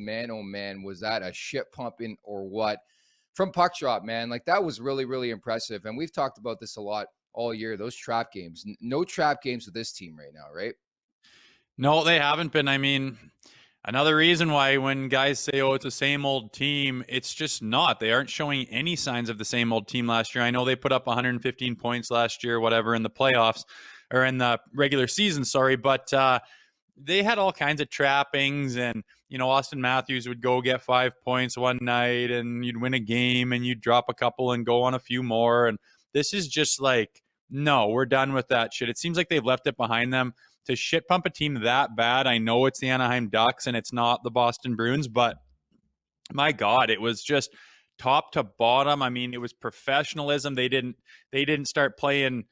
man, oh man, was that a shit pumping or what? From puck drop, man. Like, that was really, really impressive. And we've talked about this a lot all year. Those trap games. No trap games with this team right now, right? No, they haven't been. I mean, another reason why when guys say, oh, it's the same old team, it's just not. They aren't showing any signs of the same old team last year. I know they put up 115 points last year, whatever, in the playoffs or in the regular season, sorry, but they had all kinds of trappings. And, Austin Matthews would go get 5 points one night and you'd win a game and you'd drop a couple and go on a few more. And this is just like, no, we're done with that shit. It seems like they've left it behind them. To shit pump a team that bad, I know it's the Anaheim Ducks and it's not the Boston Bruins, but my God, it was just top to bottom. I mean, it was professionalism. They didn't start playing,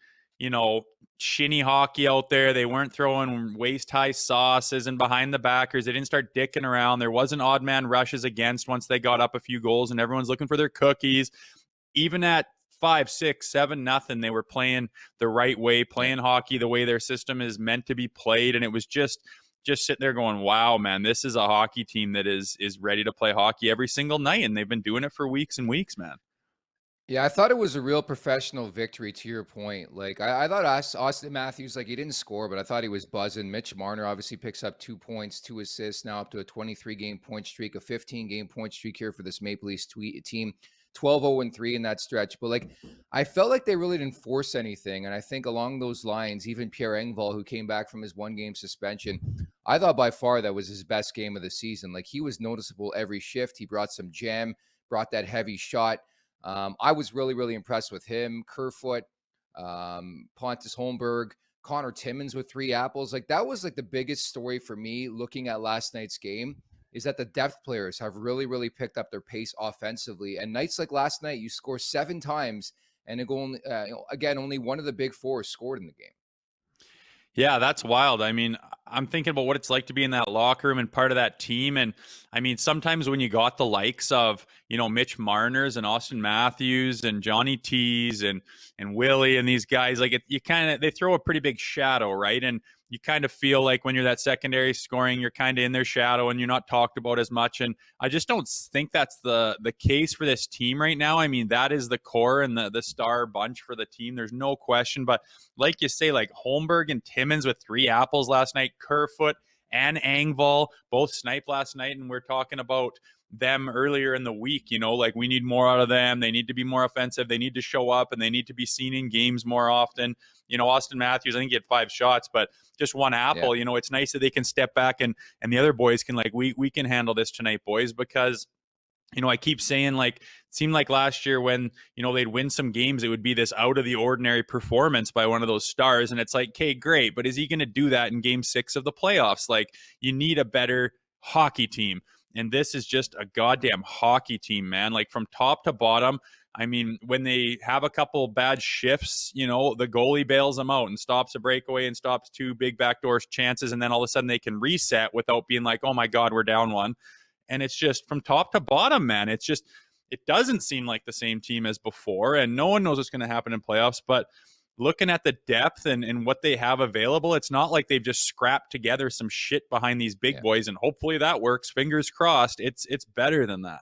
shinny hockey out there. They weren't throwing waist high sauces and behind the backers. They didn't start dicking around. There wasn't odd man rushes against once they got up a few goals and everyone's looking for their cookies. Even at 5, 6, 7, nothing, they were playing the right way, playing hockey the way their system is meant to be played. And it was just sitting there going, wow, man, this is a hockey team that is ready to play hockey every single night. And they've been doing it for weeks and weeks, man. Yeah, I thought it was a real professional victory, to your point. Like, I thought Austin Matthews, like, he didn't score, but I thought he was buzzing. Mitch Marner obviously picks up 2 points, 2 assists, now up to a 23-game point streak, a 15-game point streak here for this Maple Leafs team. 12-0-3 in that stretch. But, like, I felt like they really didn't force anything. And I think along those lines, even Pierre Engvall, who came back from his 1-game suspension, I thought by far that was his best game of the season. Like, he was noticeable every shift. He brought some jam, brought that heavy shot. I was really, really impressed with him. Kerfoot, Pontus Holmberg, Connor Timmins with 3 apples. Like, that was like the biggest story for me looking at last night's game, is that the depth players have really, really picked up their pace offensively. And nights like last night, you score 7 times and again, only one of the big 4 scored in the game. Yeah, that's wild. I mean, I'm thinking about what it's like to be in that locker room and part of that team. And I mean, sometimes when you got the likes of, Mitch Marner's and Austin Matthews and Johnny T's and Willie and these guys, like they throw a pretty big shadow, right? And you kind of feel like when you're that secondary scoring, you're kind of in their shadow and you're not talked about as much. And I just don't think that's the case for this team right now. I mean, that is the core and the star bunch for the team. There's no question. But like you say, like Holmberg and Timmins with 3 apples last night, Kerfoot and Engvall both sniped last night. And we're talking about them earlier in the week, like we need more out of them. They need to be more offensive. They need to show up and they need to be seen in games more often. Austin Matthews, I think he had 5 shots, but just 1 apple. Yeah. It's nice that they can step back and the other boys can we can handle this tonight, boys, because I keep saying, like, it seemed like last year when, they'd win some games, it would be this out of the ordinary performance by one of those stars. And it's like, okay, great. But is he going to do that in game 6 of the playoffs? Like, you need a better hockey team. And this is just a goddamn hockey team, man. Like, from top to bottom. I mean, when they have a couple bad shifts, the goalie bails them out and stops a breakaway and stops 2 big backdoor chances. And then all of a sudden they can reset without being like, oh my God, we're down 1. And it's just from top to bottom, man. It's just, it doesn't seem like the same team as before. And no one knows what's going to happen in playoffs. But looking at the depth and what they have available, it's not like they've just scrapped together some shit behind these big boys. And hopefully that works. Fingers crossed. It's better than that.